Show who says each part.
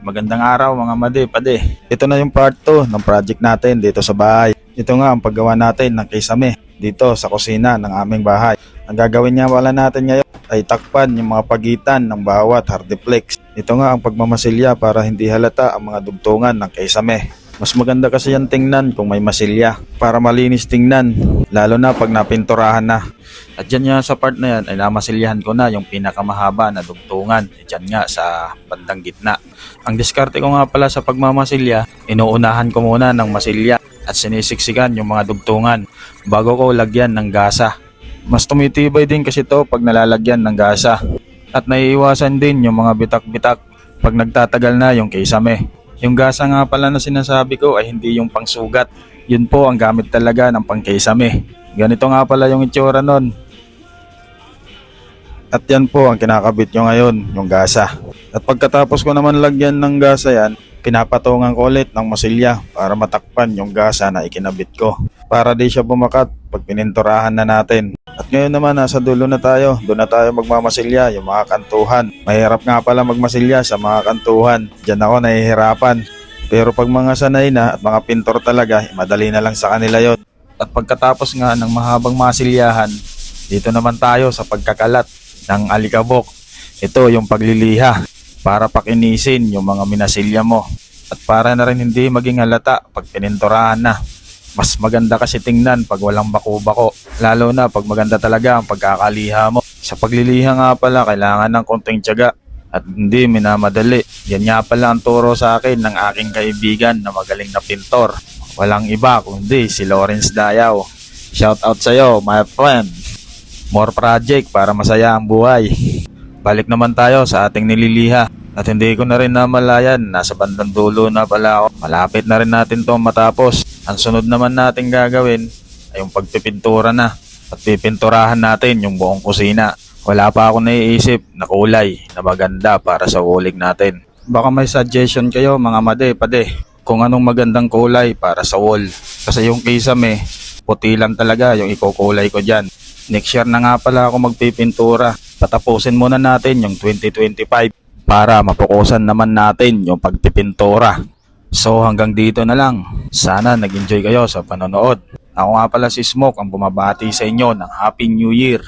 Speaker 1: Magandang araw mga made, pade. Ito na yung part 2 ng project natin dito sa bahay. Ito nga ang paggawa natin ng kisame dito sa kusina ng aming bahay. Ang gagawin nga wala natin ngayon ay takpan yung mga pagitan ng bawat hardiplex. Ito nga ang pagmamasilya para hindi halata ang mga dugtungan ng kisame. Mas maganda kasi yan tingnan kung may masilya para malinis tingnan, lalo na pag napinturahan na. At dyan nga sa part na yan ay namasilyahan ko na yung pinakamahaba na dugtungan dyan nga sa bandang gitna. Ang diskarte ko nga pala sa pagmamasilya, inuunahan ko muna ng masilya at sinisiksikan yung mga dugtungan bago ko lagyan ng gasa. Mas tumitibay din kasi to pag nalalagyan ng gasa. At naiiwasan din yung mga bitak-bitak pag nagtatagal na yung kisame. Yung gasa nga pala na sinasabi ko ay hindi yung pangsugat. Yun po ang gamit talaga ng pangkisame. Ganito nga pala yung itsura nun. At yan po ang kinakabit nyo ngayon, yung gasa. At pagkatapos ko naman lagyan ng gasa yan, pinapatungan ko ulit ng masilya para matakpan yung gasa na ikinabit ko. Para di siya bumakat pag pininturahan na natin. At ngayon naman nasa dulo na tayo, doon na tayo magmamasilya yung mga kantuhan. Mahirap nga pala magmasilya sa mga kantuhan, diyan ako nahihirapan. Pero pag mga sanay na at mga pintor talaga, madali na lang sa kanila yon. At pagkatapos nga ng mahabang masilyahan, dito naman tayo sa pagkakalat ng alikabok. Ito yung pagliliha para pakinisin yung mga minasilya mo. At para na rin hindi maging halata pag pininturahan na. Mas maganda kasi tingnan pag walang bako-bako, lalo na pag maganda talaga ang pagkakaliha mo. Sa pagliliha nga pala, kailangan ng konting tiyaga at hindi minamadali. Yan nga pala ang turo sa akin ng aking kaibigan na magaling na pintor. Walang iba kundi si Lawrence Dayaw. Shout out sa'yo, my friend. More project para masaya ang buhay. Balik naman tayo sa ating nililiha. At hindi ko na rin namalayan, nasa bandang dulo na pala ako. Malapit na rin natin to matapos. Ang sunod naman natin gagawin ay yung pagpipintura na. At pipinturahan natin yung buong kusina. Wala pa ako naiisip na kulay na maganda para sa ulig natin. Baka may suggestion kayo mga made, pade, kung anong magandang kulay para sa wall. Kasi yung kisame, puti lang talaga yung ikukulay ko dyan. Next year na nga pala ako magpipintura. Patapusin muna natin yung 2025 para mapukusan naman natin yung pagpipintura. So hanggang dito na lang. Sana nag-enjoy kayo sa panonood. Ako nga pala si Smoke ang bumabati sa inyo ng Happy New Year.